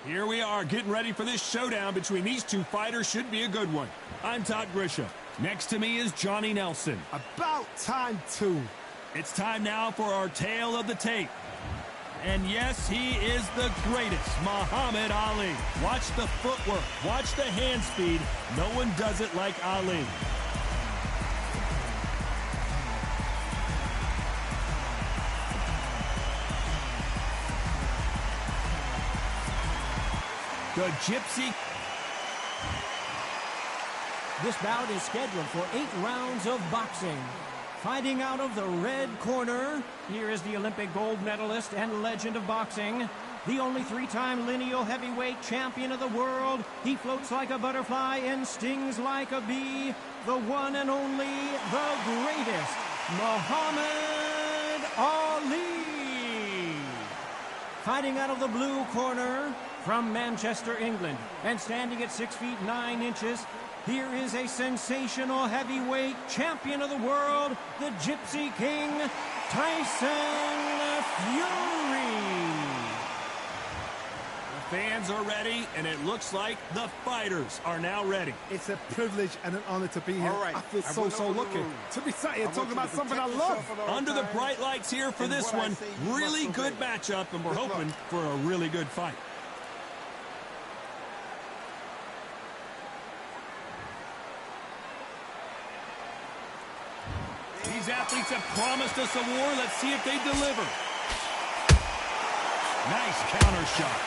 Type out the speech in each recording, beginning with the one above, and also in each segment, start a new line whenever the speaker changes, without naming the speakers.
Here we are getting ready for this showdown between these two fighters. Should be a good one. I'm Todd Grisham. Next to me is Johnny Nelson.
About time, too.
It's time now for our tale of the tape. And yes, he is the greatest, Muhammad Ali. Watch the footwork. Watch the hand speed. No one does it like Ali. The Gypsy.
This bout is scheduled for 8 rounds of boxing. Fighting out of the red corner, here is the Olympic gold medalist and legend of boxing, the only 3-time lineal heavyweight champion of the world. He floats like a butterfly and stings like a bee. The one and only, the greatest, Muhammad Ali. Fighting out of the blue corner, from Manchester, England, and standing at 6 feet 9 inches, here is a sensational heavyweight champion of the world, the Gypsy King, Tyson Fury.
The fans are ready, and it looks like the fighters are now ready.
It's a privilege and an honor to be here.
All right.
I feel so lucky to be sat here talking about something I love.
Under the bright lights here for this one, really good matchup, and we're hoping for a really good fight. These athletes have promised us a war. Let's see if they deliver. Nice counter shot.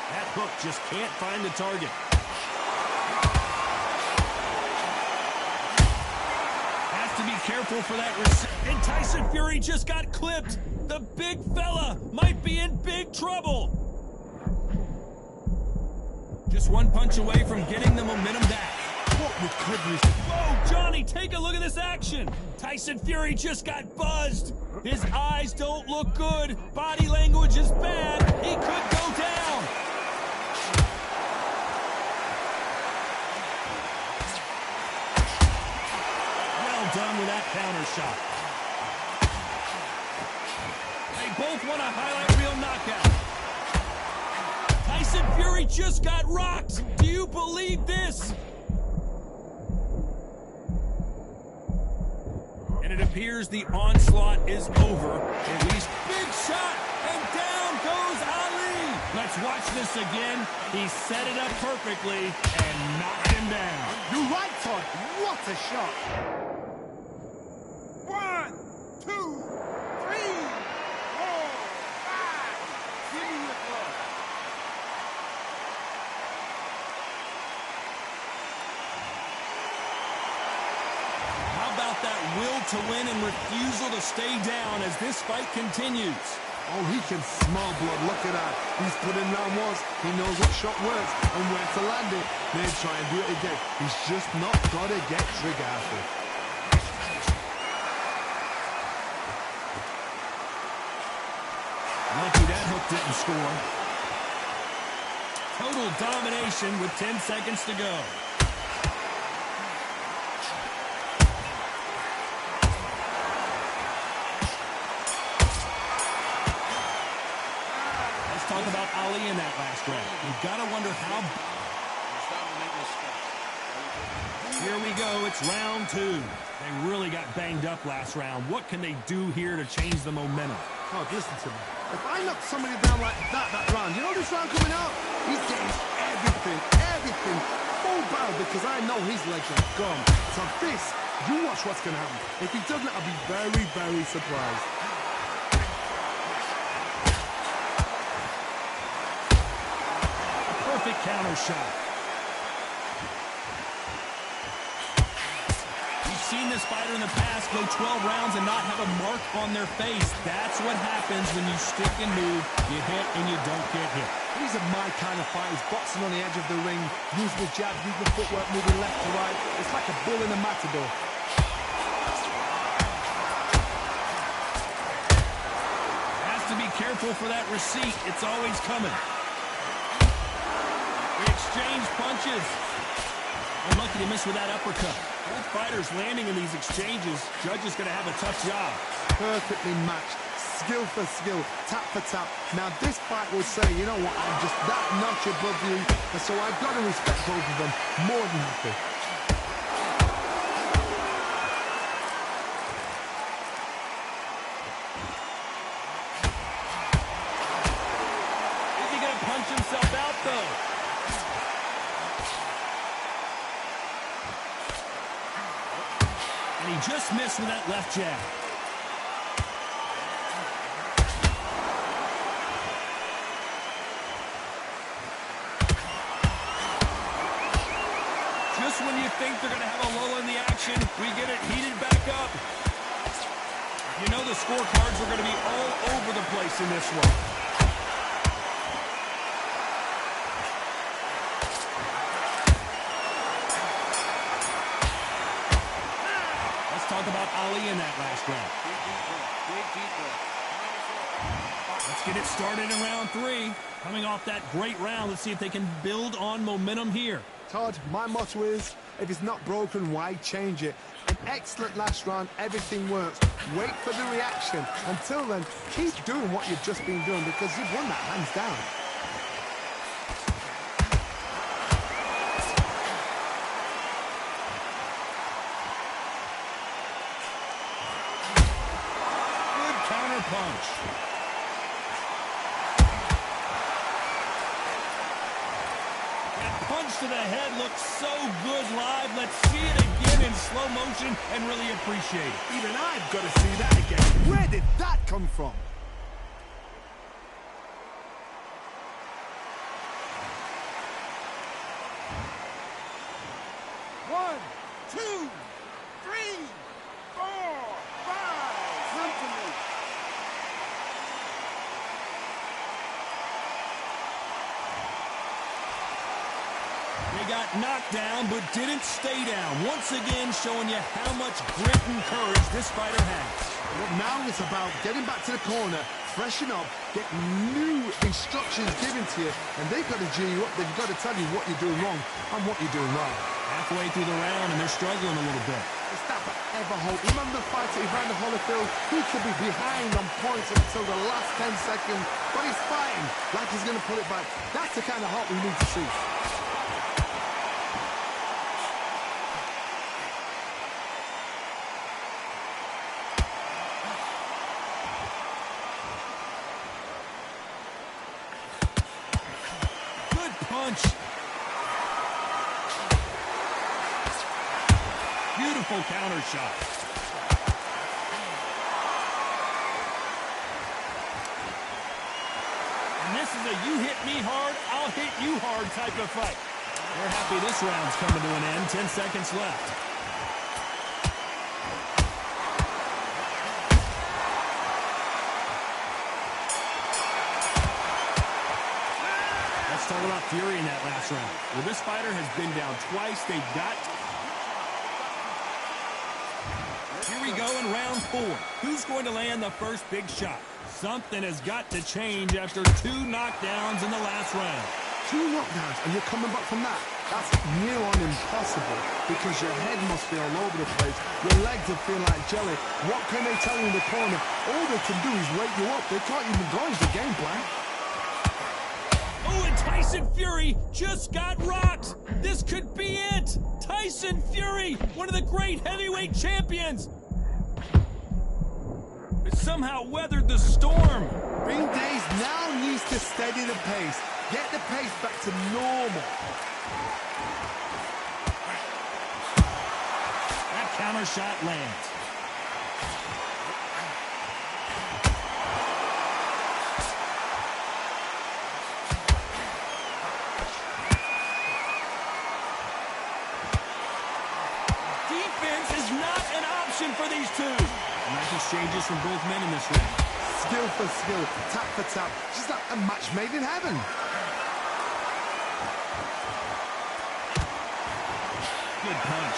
That hook just can't find the target. Has to be careful for that. And Tyson Fury just got clipped. The big fella might be in big trouble. Just one punch away from getting the momentum back. What recovery. Whoa, Johnny, take a look at this action. Tyson Fury just got buzzed. His eyes don't look good. Body language is bad. He could go down. Well done with that counter shot. They both want a highlight reel knockout. Tyson Fury just got rocked. Do you believe this? And it appears the onslaught is over. At least big shot, and down goes Ali. Let's watch this again. He set it up perfectly and knocked him down.
You're right, Todd. What a shot.
1, 2, 3, 4, 5. Give me the applause.
How about that will to win and refusal to stay down as this fight continues?
Oh, he can smell blood. Look at that. He's put in round once. He knows what shot works and where to land it. Then try and do it again. He's just not got to get trigger happy.
Lucky that hook didn't score. Total domination with 10 seconds to go. Talk about Ali in that last round. You've got to wonder how. Here we go. It's round 2. They really got banged up last round. What can they do here to change the momentum?
Oh, listen to me. If I knock somebody down like that round, you know this round coming out? He's getting everything full barrel because I know his legs are gone. So this, you watch what's going to happen. If he doesn't, I'll be very, very surprised.
Perfect counter shot. We've seen this fighter in the past go 12 rounds and not have a mark on their face. That's what happens when you stick and move. You hit and you don't get hit.
These are my kind of fighters, boxing on the edge of the ring, use the jab, use the footwork, moving left to right. It's like a bull in a matador.
Has to be careful for that receipt. It's always coming. They exchange punches. Unlucky to miss with that uppercut. Both fighters landing in these exchanges. Judge is going to have a tough job.
Perfectly matched. Skill for skill, tap for tap. Now this fight will say, you know what, I'm just that notch above you, and so I've got to respect both of them more than happy.
Is he going to punch himself out, though? And he just missed with that left jab. Just when you think they're going to have a lull in the action, we get it heated back up. You know the scorecards are going to be all over the place in this one. Let's talk about Ali in that last round. Let's get it started in round 3. Coming off that great round, let's see if they can build on momentum here.
Todd, my motto is, if it's not broken, why change it? An excellent last round, everything works. Wait for the reaction. Until then, keep doing what you've just been doing because you've won that hands down.
Good counter punch. Punch to the head looks so good live. Let's see it again in slow motion and really appreciate it.
Even I've got to see that again. Where did that come from?
One, two, three, four, five. Come to me.
They got knocked down, but didn't stay down. Once again, showing you how much grit and courage this fighter has.
Well, now it's about getting back to the corner, freshen up, get new instructions given to you, and they've got to G you up. They've got to tell you what you're doing wrong and what you're doing right.
Halfway through the round, and they're struggling a little bit.
It's that forever hope. Remember the fight at Evander Holyfield? He could be behind on points until the last 10 seconds, but he's fighting like he's going to pull it back. That's the kind of hope we need to see.
Punch. Beautiful counter shot. And this is a you hit me hard, I'll hit you hard type of fight. They're happy this round's coming to an end. 10 seconds left. Talk about fury in that last round. Well, this fighter has been down twice. They've got... Here we go in round 4. Who's going to land the first big shot? Something has got to change after 2 knockdowns in the last round.
2 knockdowns, and you're coming back from that. That's near on impossible because your head must be all over the place. Your legs will feel like jelly. What can they tell you in the corner? All they can do is wake you up. They can't even go into game plan.
Oh, and Tyson Fury just got rocked. This could be it. Tyson Fury, one of the great heavyweight champions, has somehow weathered the storm.
Green Days now needs to steady the pace. Get the pace back to normal.
That counter shot lands. For these two. Nice exchanges from both men in this round.
Skill for skill, tap for tap, just like a match made in heaven.
Good punch.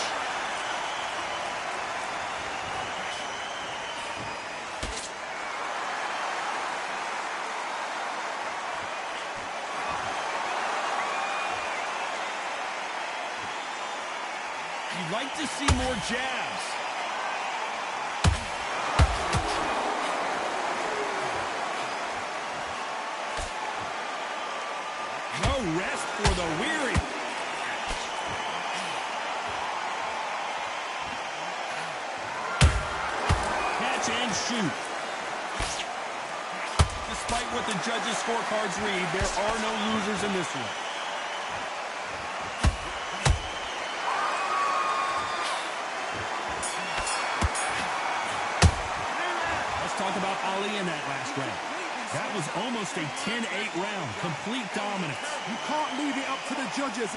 You'd like to see more jabs. No rest for the weary. Catch and shoot. Despite what the judges' scorecards read, there are no losers in this one. Let's talk about Ali in that last round. That was almost a 10-8 round. Complete dominance.
You can't leave it up to the judges.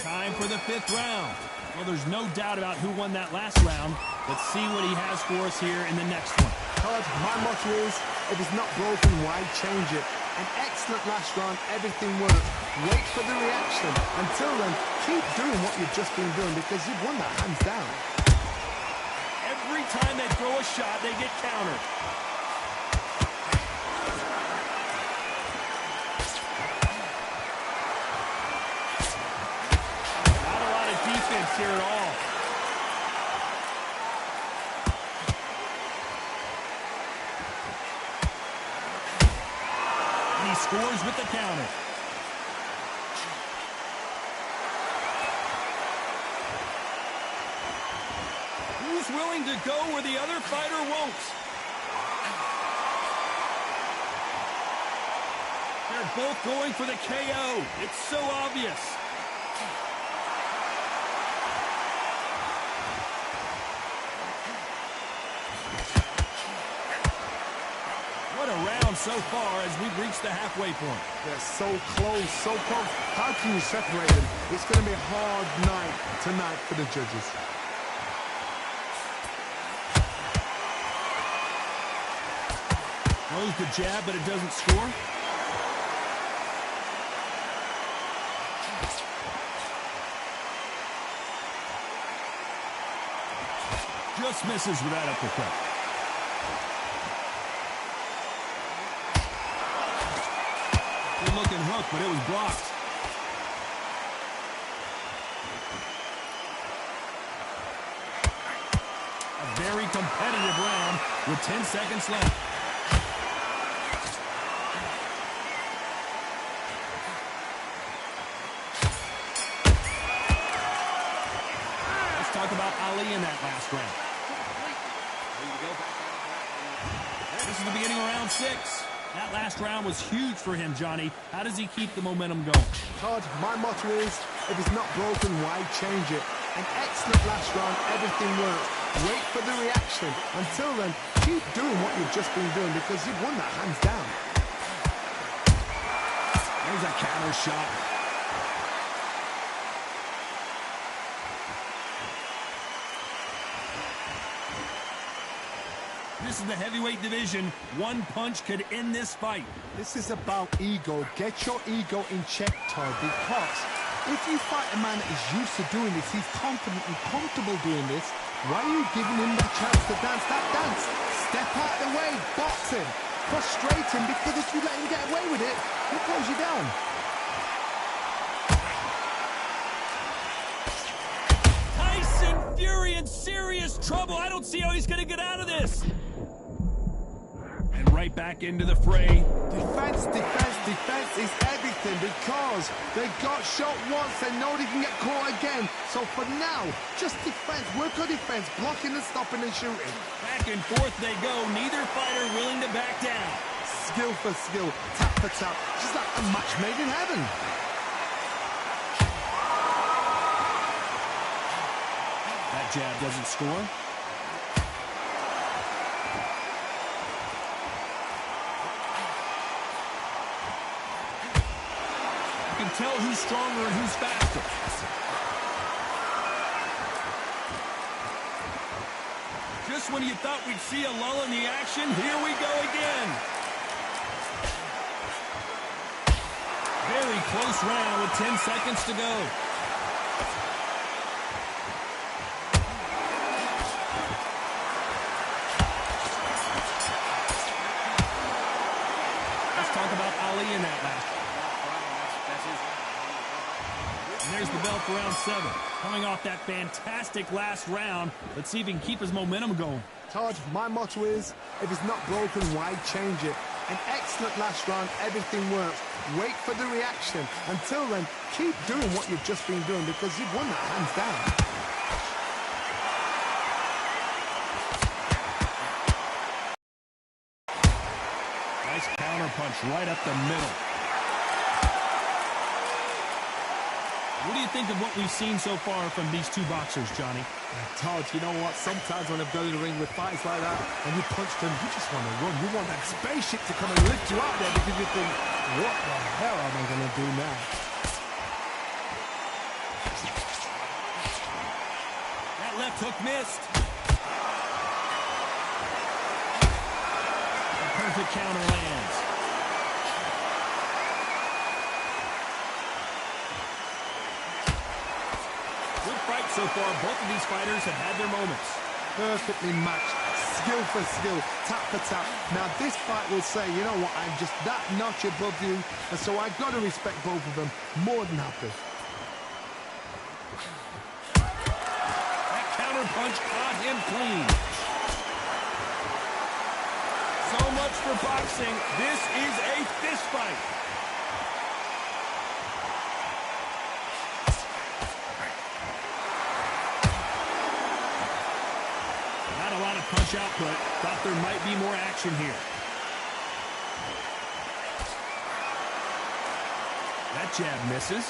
Time for the 5th round. Well, there's no doubt about who won that last round. Let's see what he has for us here in the next one.
Todd, my motto is, if it's not broken, why change it? An excellent last round, everything worked. Wait for the reaction. Until then, keep doing what you've just been doing because you've won that hands down.
Every time they throw a shot, they get countered. Not a lot of defense here at all. And he scores with the counter. Who's willing to go where the other fighter won't? They're both going for the KO. It's so obvious. What a round so far as we've reached the halfway point.
They're so close, so close. How can you separate them? It's going to be a hard night tonight for the judges.
Throws the jab, but it doesn't score. Just misses with that uppercut. Good looking hook, but it was blocked. A very competitive round with 10 seconds left. Talk about Ali in that last round. This is the beginning of round 6. That last round was huge for him, Johnny. How does he keep the momentum going?
Todd, my motto is, if it's not broken, why change it? An excellent last round, everything worked. Wait for the reaction. Until then, keep doing what you've just been doing because you've won that hands down.
There's a counter shot. This is the heavyweight division. One punch could end this fight.
This is about ego. Get your ego in check, Todd, because if you fight a man that is used to doing this, he's confident and comfortable doing this, why are you giving him that chance to dance that dance? Step out of the way, box him, frustrate him, because if you let him get away with it, he'll close you down.
Tyson Fury in serious trouble. I don't see how he's going to get out of this. And right back into the fray.
Defense, defense, defense is everything because they got shot once, they know they can get caught again. So for now, just defense, work on defense, blocking and stopping and shooting.
Back and forth they go, neither fighter willing to back down.
Skill for skill, tap for tap, just like a match made in heaven.
That jab doesn't score. You can tell who's stronger and who's faster. Just when you thought we'd see a lull in the action, here we go again. Very close round with 10 seconds to go. Let's talk about Ali in that last. there's the bell for round 7. Coming off that fantastic last round, let's see if he can keep his momentum going.
Todd, my motto is, if it's not broken, why change it? An excellent last round, everything works. Wait for the reaction. Until then, keep doing what you've just been doing because you've won that hands down.
Nice counter punch right up the middle. What do you think of what we've seen so far from these two boxers, Johnny?
Todd, you know what? Sometimes when I've gone in the ring with fights like that, and you punch them, you just want to run. You want that spaceship to come and lift you out there because you think, what the hell am I going to do now?
That left hook missed. A perfect counter lands. Good fight so far. Both of these fighters have had their moments.
Perfectly matched, skill for skill, tap for tap. Now this fight will say, you know what, I'm just that notch above you, and so I've got to respect both of them. More than happy.
That counter punch caught him clean. So much for boxing. This is a fist fight. A lot of punch output. Thought there might be more action here. That jab misses.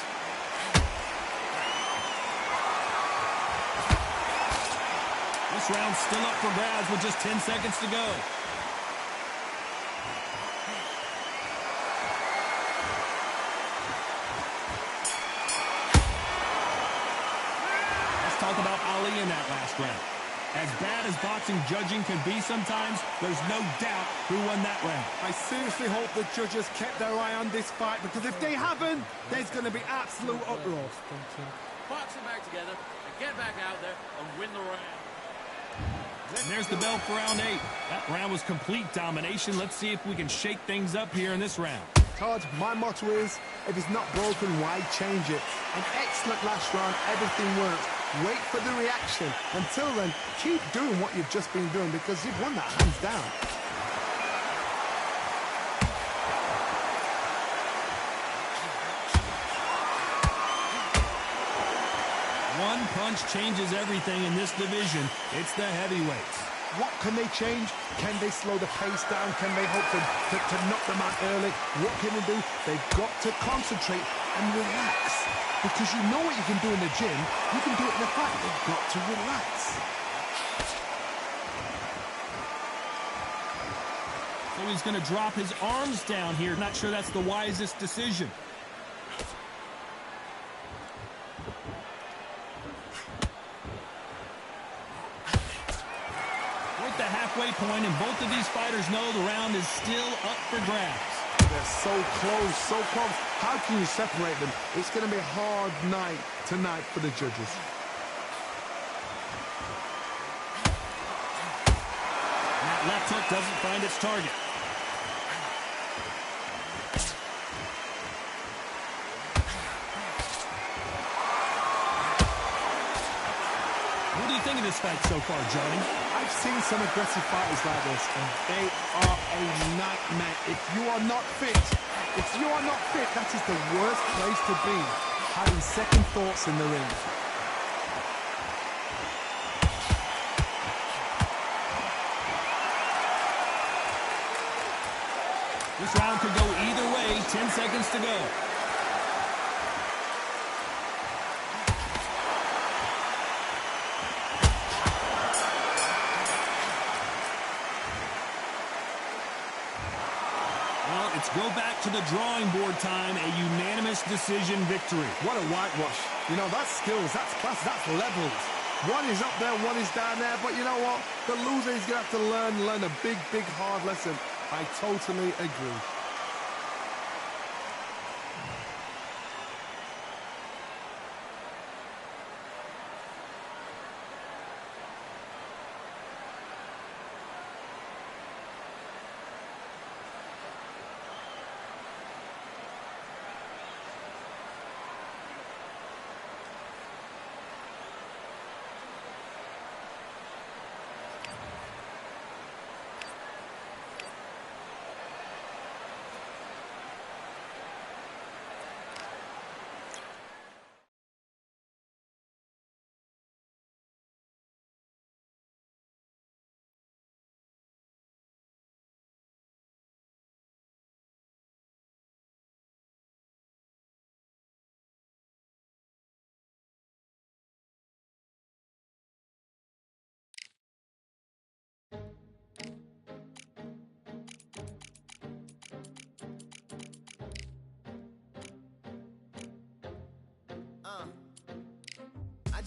This round's still up for grabs with just 10 seconds to go. Let's talk about Ali in that last round. As bad as boxing judging can be sometimes, there's no doubt who won that round.
I seriously hope the judges kept their eye on this fight, because if they haven't, there's going to be absolute uproar.
Box them back together and get back out there and win the round.
And there's the bell for round 8. That round was complete domination. Let's see if we can shake things up here in this round.
Todd, my motto is, if it's not broken, why change it? An excellent last round, everything works. Wait for the reaction. Until then, keep doing what you've just been doing because you've won that hands down.
One punch changes everything in this division. It's the heavyweights.
What can they change? Can they slow the pace down? Can they hope to knock them out early? What can they do? They've got to concentrate and relax. Because you know what you can do in the gym, you can do it in the fight. They've got to relax.
So he's going to drop his arms down here. Not sure that's the wisest decision. We're at the halfway point, and both of these fighters know the round is still up for grabs.
They're so close, so close. How can you separate them? It's going to be a hard night tonight for the judges.
That left hook doesn't find its target. What do you think of this fight so far, Johnny?
I've seen some aggressive fighters like this, and they are a nightmare. If you are not fit, that is the worst place to be, having second thoughts in the ring.
This round could go either way. 10 seconds to go. Well, it's go back to the drawing board time. A unanimous decision victory.
What a whitewash. You know, that's skills, that's class, that's levels. One is up there, one is down there, but you know what? The loser is going to have to learn a big, big, hard lesson. I totally agree.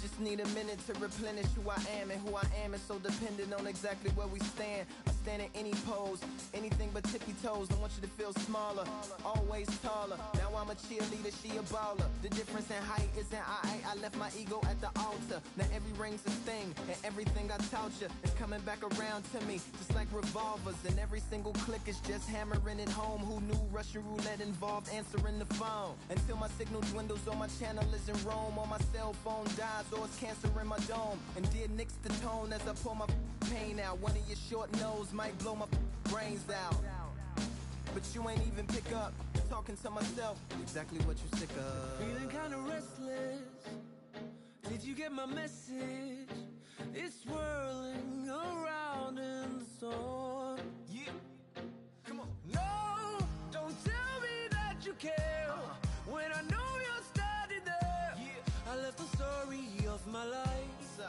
just need a minute to replenish who I am, and who I am is so dependent on exactly where we stand. I stand in any pose, anything but tippy toes. Don't want you to feel smaller, always taller. Now I'm a cheerleader, she a baller. The difference in height isn't I left my ego at the altar. Now every ring's a thing, and everything I taught you is coming back around to me, just like revolvers. And every single click is just hammering it home. Who knew Russian roulette involved answering the phone? Until my signal dwindles or my channel is in Rome, or my cell phone dies, or it's cancer in my dome. And dear nicks the tone as I pull my pain out. One of your short nose might blow my brains out, but you ain't even pick up. Talking to myself, exactly what you sick of.
Feeling kinda restless. Did you get my message? It's swirling around in the storm.
Yeah, come on.
No, don't tell me that you care when I know you're standing there.
Yeah.
I left the story of my life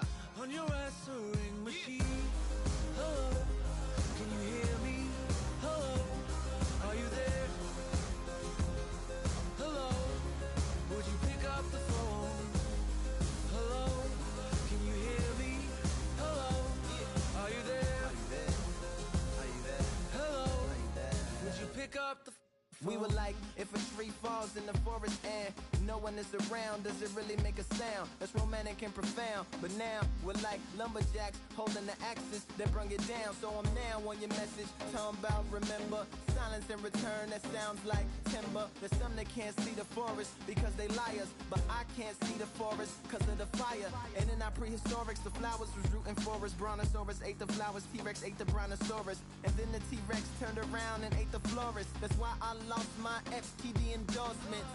on your answering machine. Hello, can you hear me? Hello, are you there? Hello, would you pick up the phone? Hello, can you hear me? Hello, are you there?
Are you there?
Hello, would you pick up the phone?
We were like, if a tree falls in the forest and no one is around, does it really make a sound? That's romantic and profound. But now, we're like lumberjacks holding the axes that bring it down. So I'm now on your message, talking about remember. Silence in return, that sounds like timber. There's some that can't see the forest because they liars, but I can't see the forest because of the fire. And in our prehistorics, the flowers was rooting for us. Brontosaurus ate the flowers, T-Rex ate the brontosaurus. And then the T-Rex turned around and ate the florist. That's why I lost my FTD endorsement.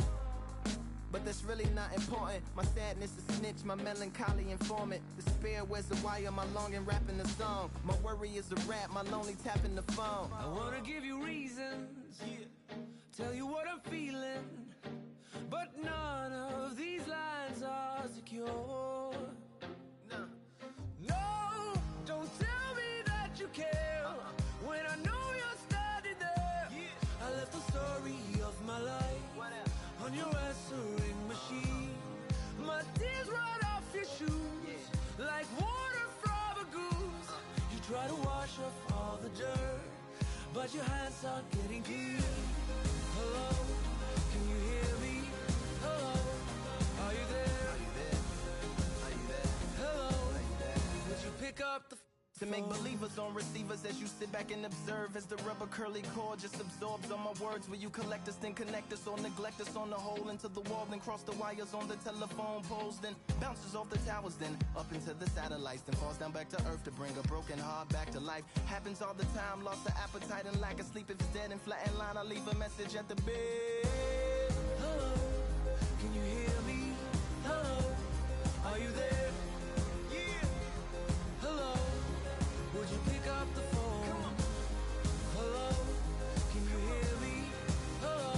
But that's really not important. My sadness is snitch, my melancholy informant. Despair wears a wire, my longing rapping the song. My worry is a rap, my lonely tapping the phone.
I wanna give you reasons, tell you what I'm feeling, but none of these lines are secure. No, don't tell me that you care when I know you're standing there. I left the story of my life on your answering machine. My tears run off your shoes like water from a goose. You try to wash off all the dirt, but your hands aren't getting clean. Hello, can you hear me? Hello, are you there?
Are you there?
Hello, would you pick up the
To make believers on receivers as you sit back and observe as the rubber curly cord just absorbs all my words. Will you collect us, then connect us, or neglect us on the hole into the wall, then cross the wires on the telephone poles, then bounces off the towers, then up into the satellites, then falls down back to earth to bring a broken heart back to life. Happens all the time, lost the appetite and lack of sleep. If it's dead and flat in line, I leave a message at the bed.
Hello, can you hear me? Hello, are you there? Hello, would you pick up the phone? Hello, can you hear me? Hello,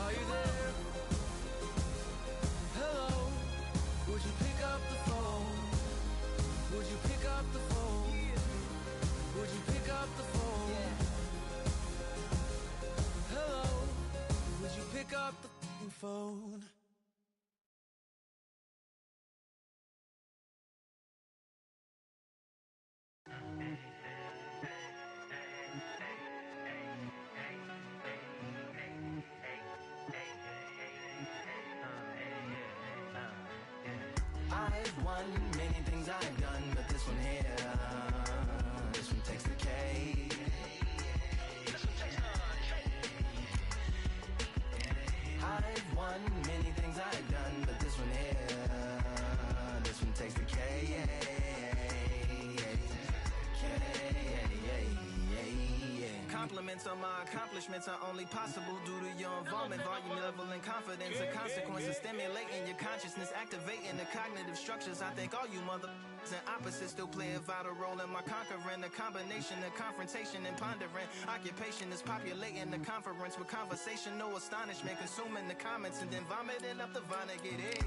are you there? Hello, would you pick up the phone? Would you pick up the phone? Would you pick up the phone? Hello, would you pick up the phone?
I've won many things I've done, but this one here, this one takes the cake. I've won many things I've done, but this one here, this one takes the cake. Compliments on my accomplishments are only possible due to your involvement, volume, level, and confidence. The consequences stimulating your consciousness, activating the cognitive structures. I think all you and opposites still play a vital role in my conquering. The combination of confrontation and pondering. Occupation is populating the conference with conversation, no astonishment, consuming the comments and then vomiting up the Vonnegut. Hey.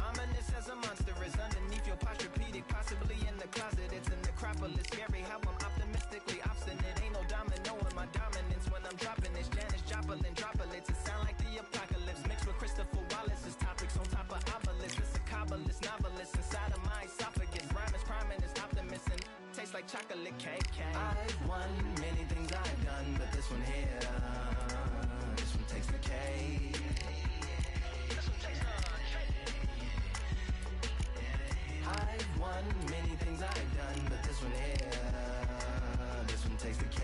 Ominous as a monster is underneath your posturepedic, possibly in the closet. It's a necropolis, scary how I'm optimistically obstinate. Ain't no domino in my dominance when I'm dropping this. Janis Joplin droplets, it sound like the apocalypse mixed with Christopher Wallace's topics on top of obelisks. It's a fabulous novelist inside of my esophagus. Rhyme is crime and it's optimist and tastes like chocolate cake. I've won many things I've done, but this one here, this one takes the cake. This one takes the cake. I've won many things I've done, but this one here, this one takes the cake.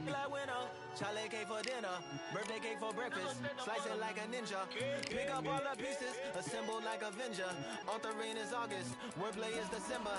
Like winner, chocolate cake for dinner, birthday cake for breakfast, slice it like a ninja, pick up all the pieces, assemble like Avenger, authoring is August, wordplay is December,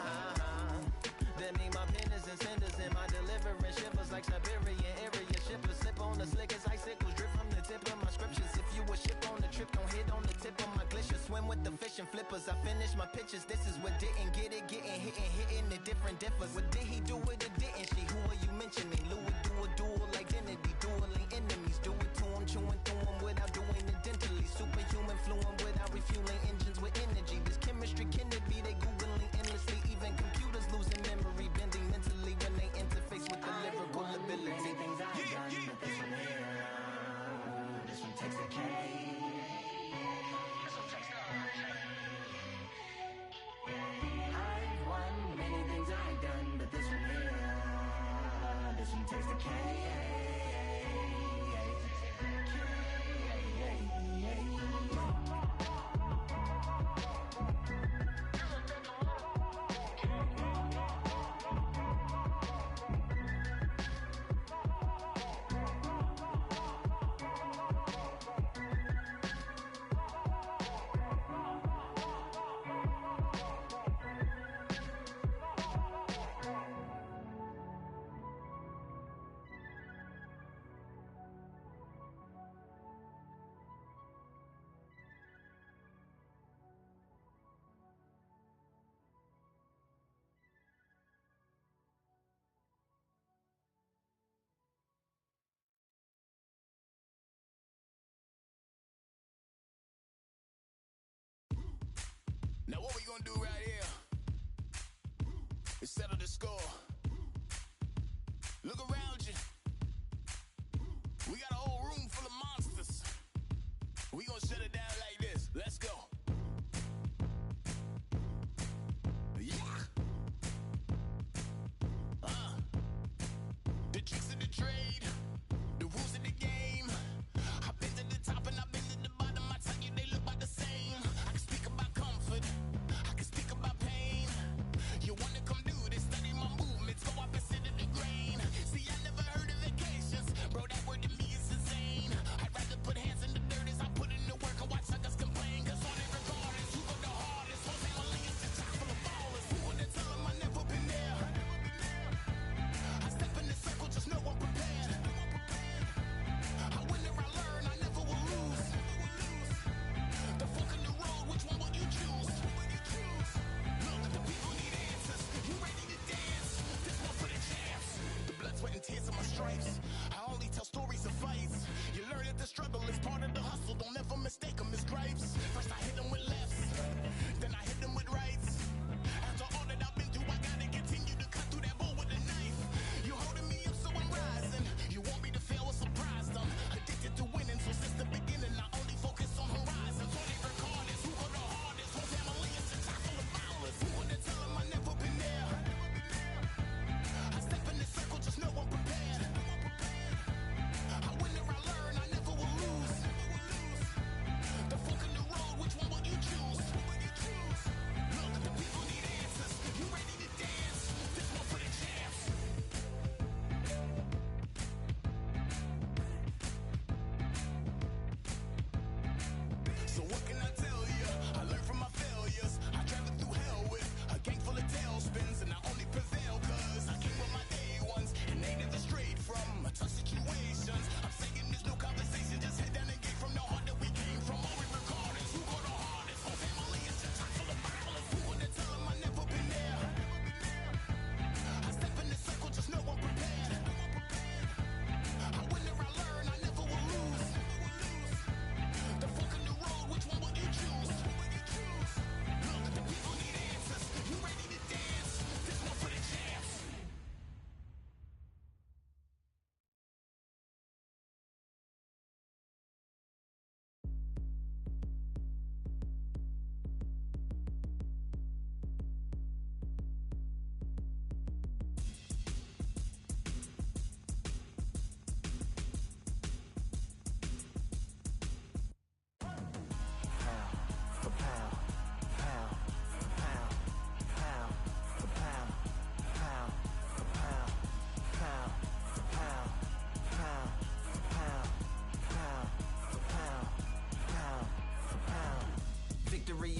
That mean my pen is in cinders and my deliverance shivers like Siberian area shippers, sip on the slickest icicles, drip from the tip of my scriptures, if you a ship on the trip, don't hit on the tip of my glacier, swim with the fish and flippers, I finish my pitches, this is what didn't get it, hitting the different differs, what did he do with it, didn't she, who are you mentioning, Louis do a dual identity, dueling enemies, do it to him, chewing through him without doing it dentally, superhuman fluent without refueling engines with energy, this chemistry can it be, they googling endlessly, even computers losing memory, bending mentally when they interface with the lyrical ability. Things I've done, but this one here, this one takes the cake. This one takes the cake. I've won many things I've done, but this one here, this one takes the cake.
Now what we gonna do right here is settle the score. Look around you. We got a whole room full of monsters. We gonna shut it down like this. Let's go. Yeah. The tricks of the trade, the rules of the game. I've been to the top and I've been to the bottom. I tell you they look about the same. I can speak about comfort, I can speak about pain. You wanna come do this, study my movements, go up and sit in the grain. See, I never heard of vacations, bro, that word to me is insane. I'd rather put hands in the dirt as I put in the work and watch suckers complain. Cause on it regardless, who go the hardest, whole family is the top full of ballers. Who wanna tell them I never been there? I step in the circle, just know I'm prepared. I win or I learn, I never will lose. The fork in the road, which one will you choose? Look, the people need answers. You ready to dance? This one for the champs. The blood, sweat, and tears of my stripes. I only tell stories of fights. You learn that the struggle is part of the hustle. Don't ever mistake them as gripes. First I hit them with lefts, then I hit them with rights. After all that I've been through, I gotta continue to cut through that bowl with a knife. You holding me up, so I'm rising. You want me to fail, was surprised. I'm addicted to winning, so since the beginning, I only focus on horizons. On every regardless, who go the hardest? Whole family is the top full of ballers. Who wanna tell them I never been there? I step in the circle, just know I'm prepared. I win or I learn, I never will lose.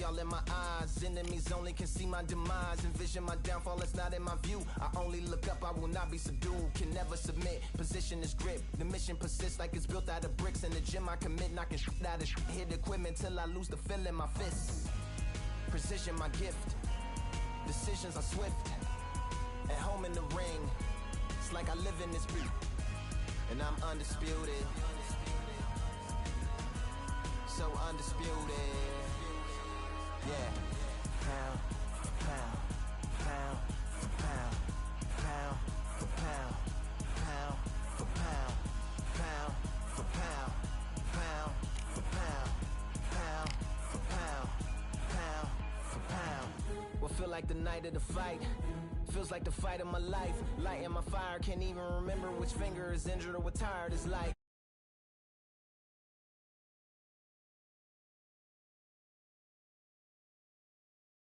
all in my eyes. Enemies only can see my demise. Envision my downfall, it's not in my view. I only look up, I will not be subdued. Can never submit, position is grip. The mission persists like it's built out of bricks. In the gym I commit, knocking shit out of shit. Hit equipment till I lose the feel in my fists. Precision my gift. Decisions are swift. At home in the ring, it's like I live in this beat. And I'm undisputed. So undisputed. Yeah. Pound for pound, pound for pound, pound for pound, pound for pound, pound for pound, pound for pound, pound for pound, pound for pound. What feel like the night of the fight? Feels like the fight of my life. Lighting my fire, can't even remember which finger is injured or what tired is like.